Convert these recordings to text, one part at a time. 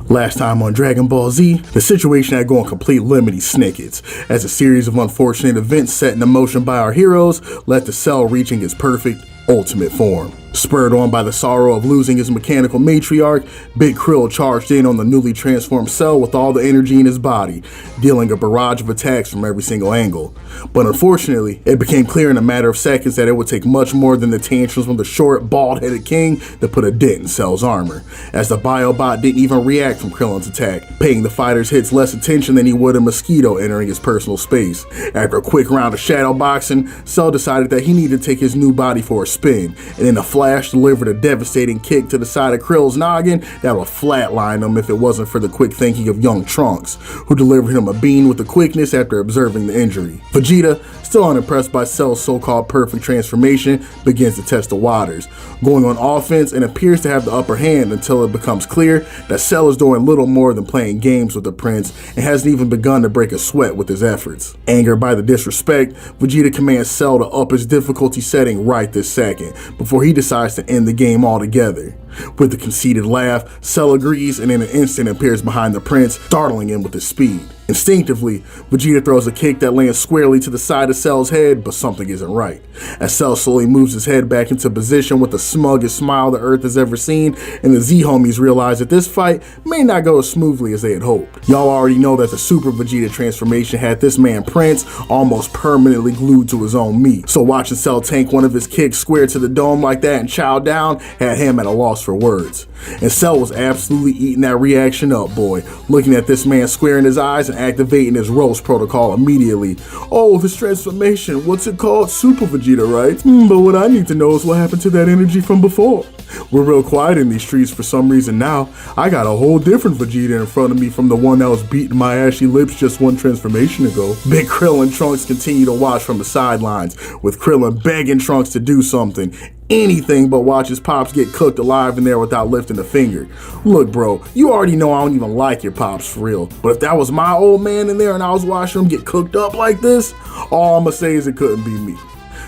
Last time on Dragon Ball Z, the situation had gone complete lemony snickets, as a series of unfortunate events set in motion by our heroes led to Cell reaching his perfect, ultimate form. Spurred on by the sorrow of losing his mechanical matriarch, Big Krill charged in on the newly transformed Cell with all the energy in his body, dealing a barrage of attacks from every single angle. But unfortunately, it became clear in a matter of seconds that it would take much more than the tantrums from the short, bald-headed king to put a dent in Cell's armor, as the Biobot didn't even react from Krillin's attack, paying the fighter's hits less attention than he would a mosquito entering his personal space. After a quick round of shadow boxing, Cell decided that he needed to take his new body for a spin, and in a flash delivered a devastating kick to the side of Krill's noggin that would flatline him if it wasn't for the quick thinking of young Trunks, who delivered him a bean with the quickness after observing the injury. Vegeta, still unimpressed by Cell's so-called perfect transformation, begins to test the waters, going on offense and appears to have the upper hand until it becomes clear that Cell is doing little more than playing games with the prince and hasn't even begun to break a sweat with his efforts. Angered by the disrespect, Vegeta commands Cell to up his difficulty setting right this second, before he decides to end the game altogether. With a conceited laugh, Cell agrees and in an instant appears behind the prince, startling him with his speed. Instinctively, Vegeta throws a kick that lands squarely to the side of Cell's head, but something isn't right. As Cell slowly moves his head back into position with the smuggest smile the Earth has ever seen, and the Z-homies realize that this fight may not go as smoothly as they had hoped. Y'all already know that the Super Vegeta transformation had this man Prince almost permanently glued to his own meat, so watching Cell tank one of his kicks square to the dome like that and chow down had him at a loss for words. And Cell was absolutely eating that reaction up, boy, looking at this man square in his eyes and activating his roast protocol immediately. Oh, this transformation, what's it called? Super Vegeta, right? But what I need to know is what happened to that energy from before. We're real quiet in these streets for some reason now. I got a whole different Vegeta in front of me from the one that was beating my ashy lips just one transformation ago. Big Krill and Trunks continue to watch from the sidelines, with Krillin begging Trunks to do something, anything but watch his pops get cooked alive in there without lifting a finger. Look, bro, you already know I don't even like your pops for real, but if that was my old man in there and I was watching him get cooked up like this, all I'ma say is it couldn't be me.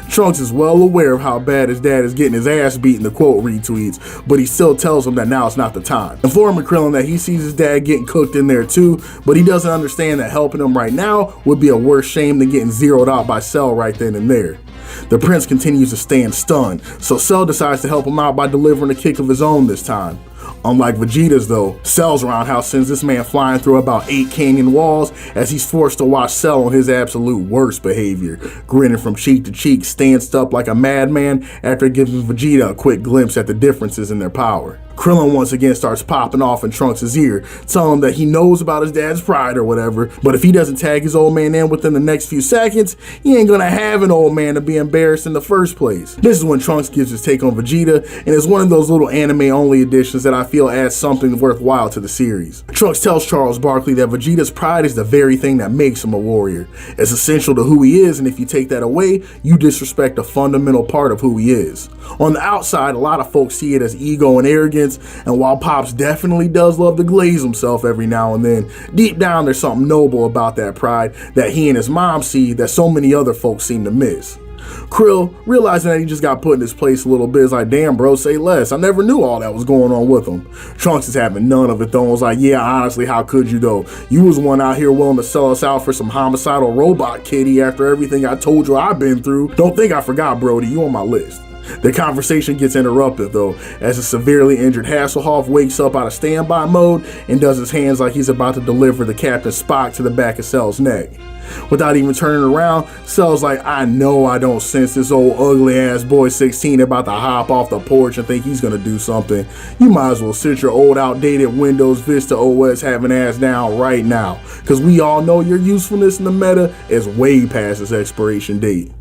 Trunks is well aware of how bad his dad is getting his ass beaten to quote retweets, but he still tells him that now it's not the time. Informing Krillin that he sees his dad getting cooked in there too, but he doesn't understand that helping him right now would be a worse shame than getting zeroed out by Cell right then and there. The prince continues to stand stunned, so Cell decides to help him out by delivering a kick of his own this time. Unlike Vegeta's though, Cell's roundhouse sends this man flying through about 8 canyon walls as he's forced to watch Cell on his absolute worst behavior, grinning from cheek to cheek, stanced up like a madman after giving Vegeta a quick glimpse at the differences in their power. Krillin once again starts popping off in Trunks' ear, telling him that he knows about his dad's pride or whatever, but if he doesn't tag his old man in within the next few seconds, he ain't gonna have an old man to be embarrassed in the first place. This is when Trunks gives his take on Vegeta, and it's one of those little anime-only additions that I feel adds something worthwhile to the series. Trunks tells Charles Barkley that Vegeta's pride is the very thing that makes him a warrior. It's essential to who he is, and if you take that away, you disrespect a fundamental part of who he is. On the outside, a lot of folks see it as ego and arrogance, and while Pops definitely does love to glaze himself every now and then, deep down there's something noble about that pride that he and his mom see that so many other folks seem to miss. Krill, realizing that he just got put in his place a little bit, is like, damn bro, say less. I never knew all that was going on with him. Trunks is having none of it though, and was like, yeah, honestly, how could you though? You was one out here willing to sell us out for some homicidal robot kitty after everything I told you I've been through. Don't think I forgot, Brody, you on my list. The conversation gets interrupted though, as a severely injured Hasselhoff wakes up out of standby mode and does his hands like he's about to deliver the Captain Spock to the back of Cell's neck. Without even turning around, Cell's like, I know I don't sense this old ugly ass boy 16 about to hop off the porch and think he's gonna do something. You might as well sit your old outdated Windows Vista OS having ass down right now, cause we all know your usefulness in the meta is way past its expiration date.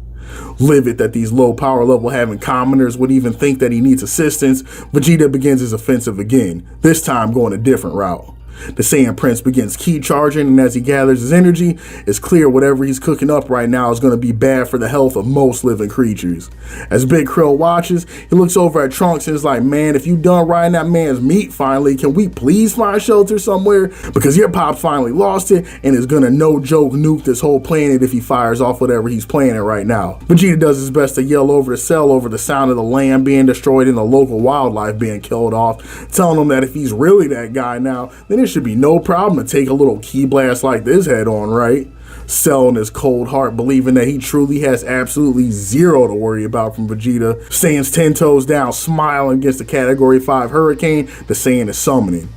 Livid that these low power level having commoners would even think that he needs assistance, Vegeta begins his offensive again, this time going a different route. The Saiyan Prince begins ki charging, and as he gathers his energy, it's clear whatever he's cooking up right now is going to be bad for the health of most living creatures. As Big Krill watches, he looks over at Trunks and is like, man, if you done riding that man's meat finally, can we please find shelter somewhere? Because your pop finally lost it and is going to no joke nuke this whole planet if he fires off whatever he's planning right now. Vegeta does his best to yell over to Cell over the sound of the land being destroyed and the local wildlife being killed off, telling him that if he's really that guy now, then It should be no problem to take a little ki blast like this head on, right? Cell in his cold heart, believing that he truly has absolutely zero to worry about from Vegeta, stands 10 toes down, smiling against the Category 5 Hurricane the Saiyan is summoning.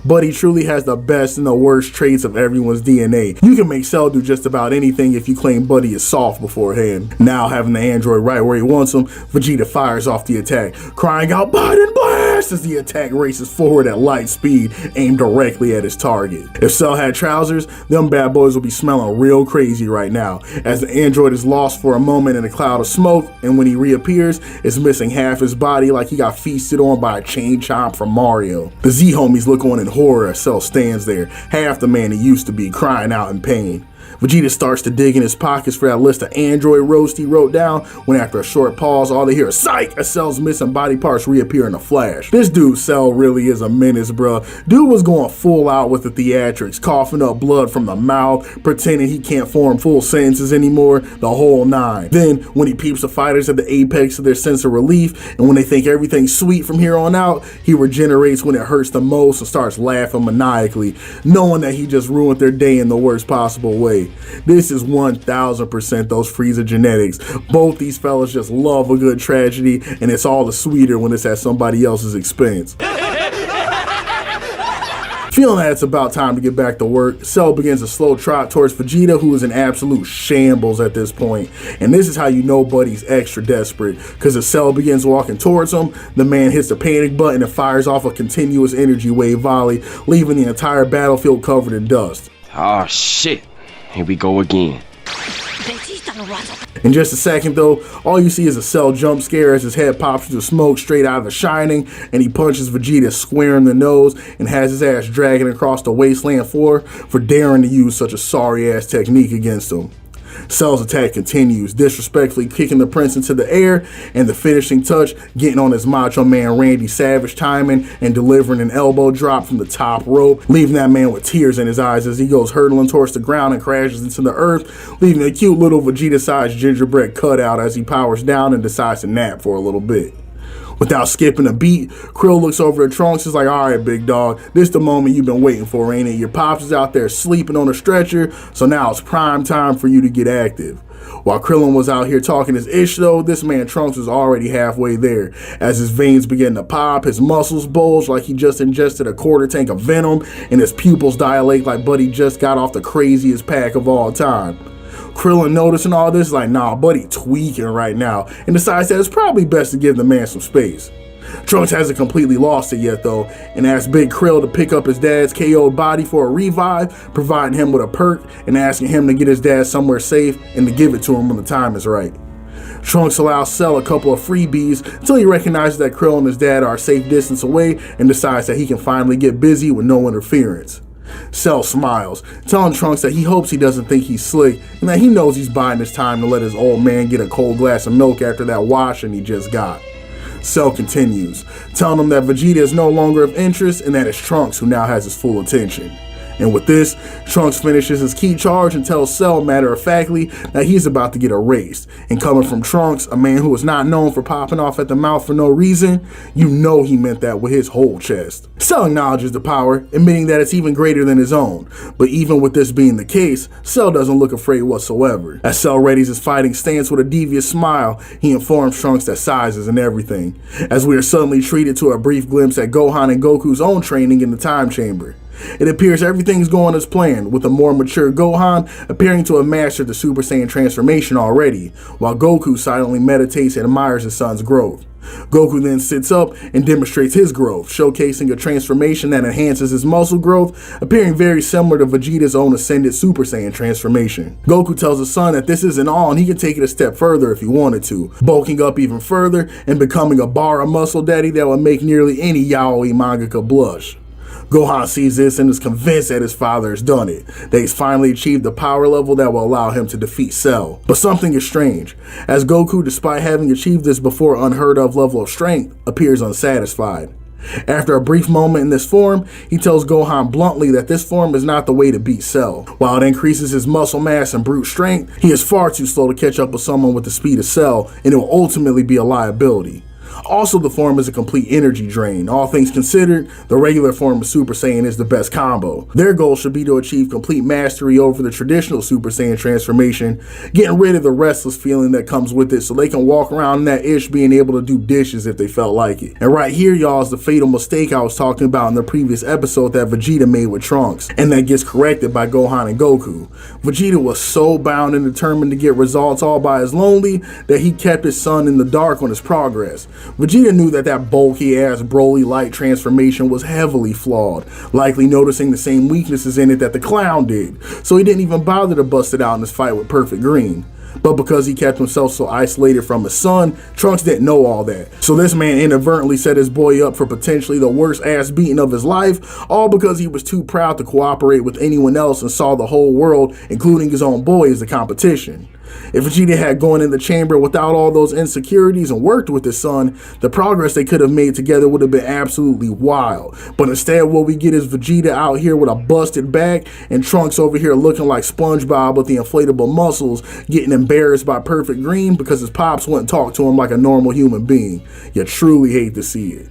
But he truly has the best and the worst traits of everyone's DNA. You can make Cell do just about anything if you claim Buddy is soft beforehand. Now having the android right where he wants him, Vegeta fires off the attack, crying out Biden Blast as the attack races forward at light speed, aimed directly at his target. If Cell had trousers, them bad boys will be smelling real crazy right now, as the android is lost for a moment in a cloud of smoke, and when he reappears, it's missing half his body like he got feasted on by a chain chomp from Mario. The Z homies look on in horror as Cell stands there, half the man he used to be, crying out in pain. Vegeta starts to dig in his pockets for that list of android roasts he wrote down, when after a short pause, all they hear is psych as Cell's missing body parts reappear in a flash. This dude Cell really is a menace, bruh. Dude was going full out with the theatrics, coughing up blood from the mouth, pretending he can't form full sentences anymore, the whole nine. Then, when he peeps the fighters at the apex of their sense of relief, and when they think everything's sweet from here on out, he regenerates when it hurts the most and starts laughing maniacally, knowing that he just ruined their day in the worst possible way. This is 1000% those Frieza genetics. Both these fellas just love a good tragedy, and it's all the sweeter when it's at somebody else's expense. Feeling that it's about time to get back to work, Cell begins a slow trot towards Vegeta, who is in absolute shambles at this point. And this is how you know Buddy's extra desperate, because as Cell begins walking towards him, the man hits the panic button and fires off a continuous energy wave volley, leaving the entire battlefield covered in dust. Oh shit. Here we go again. In just a second though, all you see is a Cell jump scare as his head pops into smoke straight out of The Shining, and he punches Vegeta square in the nose and has his ass dragging across the wasteland floor for daring to use such a sorry ass technique against him. Cell's attack continues, disrespectfully kicking the prince into the air, and the finishing touch getting on his Macho Man Randy Savage timing and delivering an elbow drop from the top rope, leaving that man with tears in his eyes as he goes hurtling towards the ground and crashes into the earth, leaving a cute little Vegeta-sized gingerbread cutout as he powers down and decides to nap for a little bit. Without skipping a beat, Krill looks over at Trunks and is like, alright big dog, this the moment you've been waiting for, ain't it? Your pops is out there sleeping on a stretcher, so now it's prime time for you to get active. While Krillin was out here talking his ish though, this man Trunks was already halfway there. As his veins begin to pop, his muscles bulge like he just ingested a quarter tank of venom, and his pupils dilate like Buddy just got off the craziest pack of all time. Krillin noticing all this like, nah, Buddy tweaking right now, and decides that it's probably best to give the man some space. Trunks hasn't completely lost it yet though, and asks Big Krill to pick up his dad's KO'd body for a revive, providing him with a perk and asking him to get his dad somewhere safe and to give it to him when the time is right. Trunks allows Cell a couple of freebies until he recognizes that Krill and his dad are a safe distance away and decides that he can finally get busy with no interference. Cell smiles, telling Trunks that he hopes he doesn't think he's slick and that he knows he's buying his time to let his old man get a cold glass of milk after that washing he just got. Cell continues, telling him that Vegeta is no longer of interest and that it's Trunks who now has his full attention. And with this, Trunks finishes his key charge and tells Cell matter-of-factly that he's about to get erased. And coming from Trunks, a man who is not known for popping off at the mouth for no reason, you know he meant that with his whole chest. Cell acknowledges the power, admitting that it's even greater than his own. But even with this being the case, Cell doesn't look afraid whatsoever. As Cell readies his fighting stance with a devious smile, he informs Trunks that size isn't everything, as we are suddenly treated to a brief glimpse at Gohan and Goku's own training in the time chamber. It appears everything's going as planned, with a more mature Gohan appearing to have mastered the Super Saiyan transformation already, while Goku silently meditates and admires his son's growth. Goku then sits up and demonstrates his growth, showcasing a transformation that enhances his muscle growth, appearing very similar to Vegeta's own ascended Super Saiyan transformation. Goku tells his son that this isn't all and he can take it a step further if he wanted to, bulking up even further and becoming a bar of muscle daddy that would make nearly any yaoi mangaka blush. Gohan sees this and is convinced that his father has done it, that he's finally achieved the power level that will allow him to defeat Cell. But something is strange, as Goku, despite having achieved this before unheard of level of strength, appears unsatisfied. After a brief moment in this form, he tells Gohan bluntly that this form is not the way to beat Cell. While it increases his muscle mass and brute strength, he is far too slow to catch up with someone with the speed of Cell, and it will ultimately be a liability. Also, the form is a complete energy drain. All things considered, the regular form of Super Saiyan is the best combo. Their goal should be to achieve complete mastery over the traditional Super Saiyan transformation, getting rid of the restless feeling that comes with it so they can walk around in that ish being able to do dishes if they felt like it. And right here, y'all, is the fatal mistake I was talking about in the previous episode that Vegeta made with Trunks, and that gets corrected by Gohan and Goku. Vegeta was so bound and determined to get results all by his lonely that he kept his son in the dark on his progress. Vegeta knew that that bulky ass Broly light transformation was heavily flawed, likely noticing the same weaknesses in it that the clown did, so he didn't even bother to bust it out in his fight with Perfect Green. But because he kept himself so isolated from his son, Trunks didn't know all that. So this man inadvertently set his boy up for potentially the worst ass beating of his life, all because he was too proud to cooperate with anyone else and saw the whole world, including his own boy, as the competition. If Vegeta had gone in the chamber without all those insecurities and worked with his son, the progress they could have made together would have been absolutely wild. But instead, what we get is Vegeta out here with a busted back and Trunks over here looking like SpongeBob with the inflatable muscles, getting embarrassed by Perfect Green because his pops wouldn't talk to him like a normal human being. You truly hate to see it.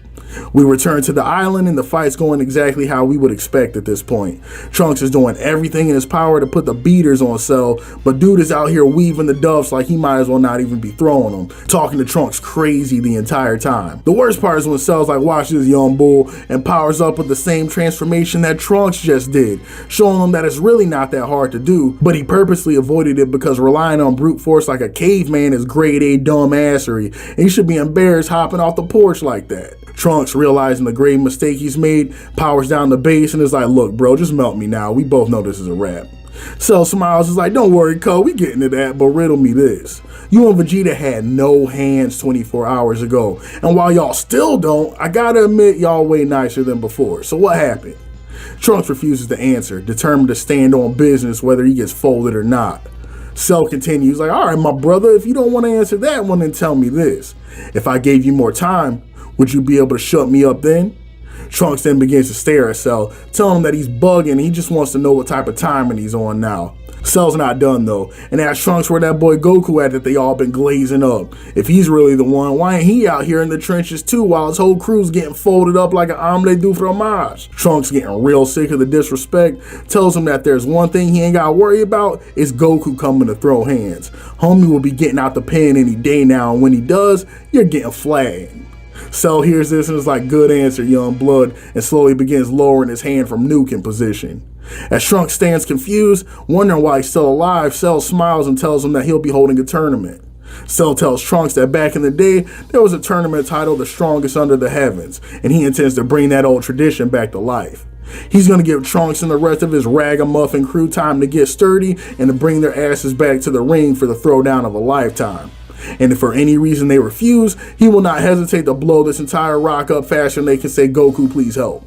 We return to the island and the fight's going exactly how we would expect at this point. Trunks is doing everything in his power to put the beaters on Cell, but dude is out here weaving the duffs like he might as well not even be throwing them, talking to Trunks crazy the entire time. The worst part is when Cell's like, watch this young bull, and powers up with the same transformation that Trunks just did, showing him that it's really not that hard to do, but he purposely avoided it because relying on brute force like a caveman is grade A dumbassery, and he should be embarrassed hopping off the porch like that. Trunks, realizing the grave mistake he's made, powers down the base and is like, look bro, just melt me now, we both know this is a wrap. Cell smiles, is like, don't worry cuz, we getting to that, but riddle me this. You and Vegeta had no hands 24 hours ago, and while y'all still don't, I gotta admit y'all way nicer than before, so what happened? Trunks refuses to answer, determined to stand on business whether he gets folded or not. Cell continues like, alright my brother, if you don't want to answer that one, then tell me this. If I gave you more time, would you be able to shut me up then? Trunks then begins to stare at Cell, telling him that he's bugging and he just wants to know what type of timing he's on now. Cell's not done though, and asks Trunks where that boy Goku at that they all been glazing up. If he's really the one, why ain't he out here in the trenches too while his whole crew's getting folded up like an omelette du fromage? Trunks, getting real sick of the disrespect, tells him that there's one thing he ain't gotta worry about, is Goku coming to throw hands. Homie will be getting out the pen any day now, and when he does, you're getting flagged. Cell hears this and is like, good answer, young blood, and slowly begins lowering his hand from nuking position. As Trunks stands confused, wondering why he's still alive, Cell smiles and tells him that he'll be holding a tournament. Cell tells Trunks that back in the day, there was a tournament titled The Strongest Under the Heavens, and he intends to bring that old tradition back to life. He's going to give Trunks and the rest of his ragamuffin crew time to get sturdy and to bring their asses back to the ring for the throwdown of a lifetime. And if for any reason they refuse, he will not hesitate to blow this entire rock up faster than they can say, Goku, please help.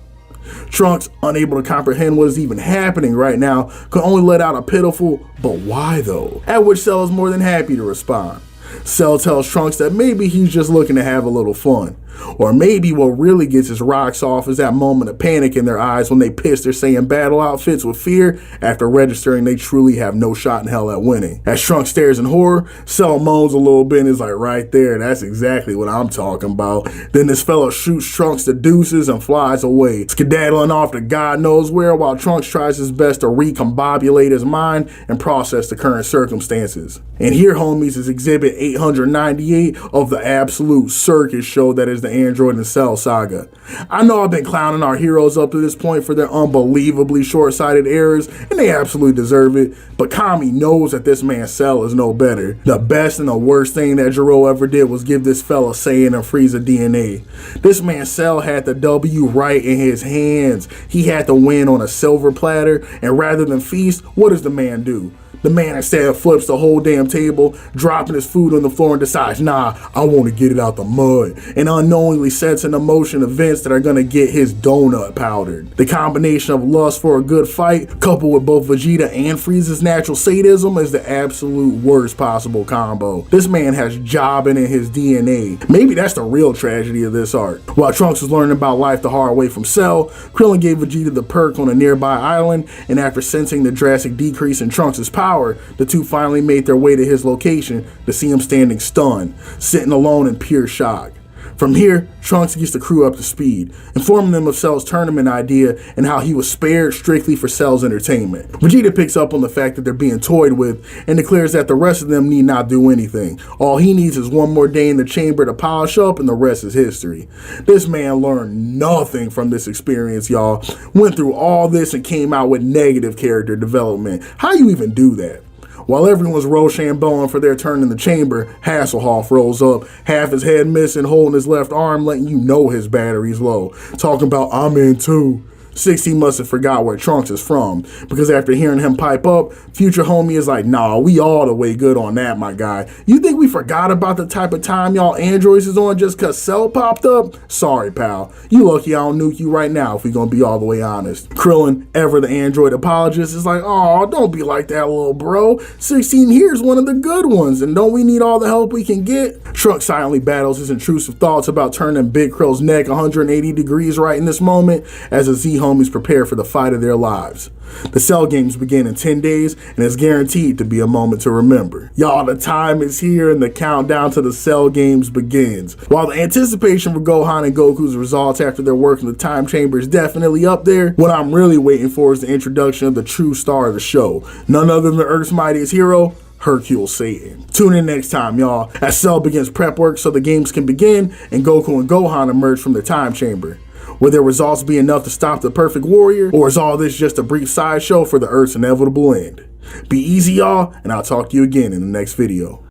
Trunks, unable to comprehend what is even happening right now, could only let out a pitiful, but why though? At which Cell is more than happy to respond. Cell tells Trunks that maybe he's just looking to have a little fun. Or maybe what really gets his rocks off is that moment of panic in their eyes when they piss their Saiyan battle outfits with fear after registering they truly have no shot in hell at winning. As Trunks stares in horror, Cell moans a little bit and is like, right there, that's exactly what I'm talking about. Then this fellow shoots Trunks to deuces and flies away, skedaddling off to God knows where while Trunks tries his best to recombobulate his mind and process the current circumstances. And here, homies, is exhibit 898 of the absolute circus show that is the Android and Cell saga. I know I've been clowning our heroes up to this point for their unbelievably short-sighted errors, and they absolutely deserve it, but Kami knows that this man Cell is no better. The best and the worst thing that Jiro ever did was give this fella Saiyan and Frieza DNA. This man Cell had the W right in his hands. He had to win on a silver platter, and rather than feast, what does the man do? The man instead flips the whole damn table, dropping his food on the floor and decides, nah, I want to get it out the mud, and unknowingly sets in motion events that are going to get his donut powdered. The combination of lust for a good fight, coupled with both Vegeta and Frieza's natural sadism, is the absolute worst possible combo. This man has jobbing in his DNA. Maybe that's the real tragedy of this arc. While Trunks was learning about life the hard way from Cell, Krillin gave Vegeta the perk on a nearby island, and after sensing the drastic decrease in Trunks' power, the two finally made their way to his location to see him standing stunned, sitting alone in pure shock. From here, Trunks gets the crew up to speed, informing them of Cell's tournament idea and how he was spared strictly for Cell's entertainment. Vegeta picks up on the fact that they're being toyed with and declares that the rest of them need not do anything. All he needs is one more day in the chamber to polish up and the rest is history. This man learned nothing from this experience, y'all. Went through all this and came out with negative character development. How you even do that? While everyone's Rochambeauing for their turn in the chamber, Hasselhoff rolls up, half his head missing, holding his left arm, letting you know his battery's low. Talking about, I'm in too. 16 must have forgot where Trunks is from, because after hearing him pipe up, future homie is like, nah, we all the way good on that, my guy. You think we forgot about the type of time y'all androids is on just cause Cell popped up? Sorry, pal. You lucky I don't nuke you right now if we gonna be all the way honest. Krillin, ever the android apologist, is like, oh, don't be like that, little bro. 16 here's one of the good ones, and don't we need all the help we can get? Trunks silently battles his intrusive thoughts about turning Big Krill's neck 180 degrees right in this moment as a Z homies prepare for the fight of their lives. The Cell games begin in 10 days and is guaranteed to be a moment to remember. Y'all, the time is here and the countdown to the Cell games begins. While the anticipation for Gohan and Goku's results after their work in the time chamber is definitely up there, what I'm really waiting for is the introduction of the true star of the show, none other than Earth's mightiest hero, Hercule Satan. Tune in next time, y'all, as Cell begins prep work so the games can begin and Goku and Gohan emerge from the time chamber. Will their results be enough to stop the perfect warrior, or is all this just a brief sideshow for the Earth's inevitable end? Be easy, y'all, and I'll talk to you again in the next video.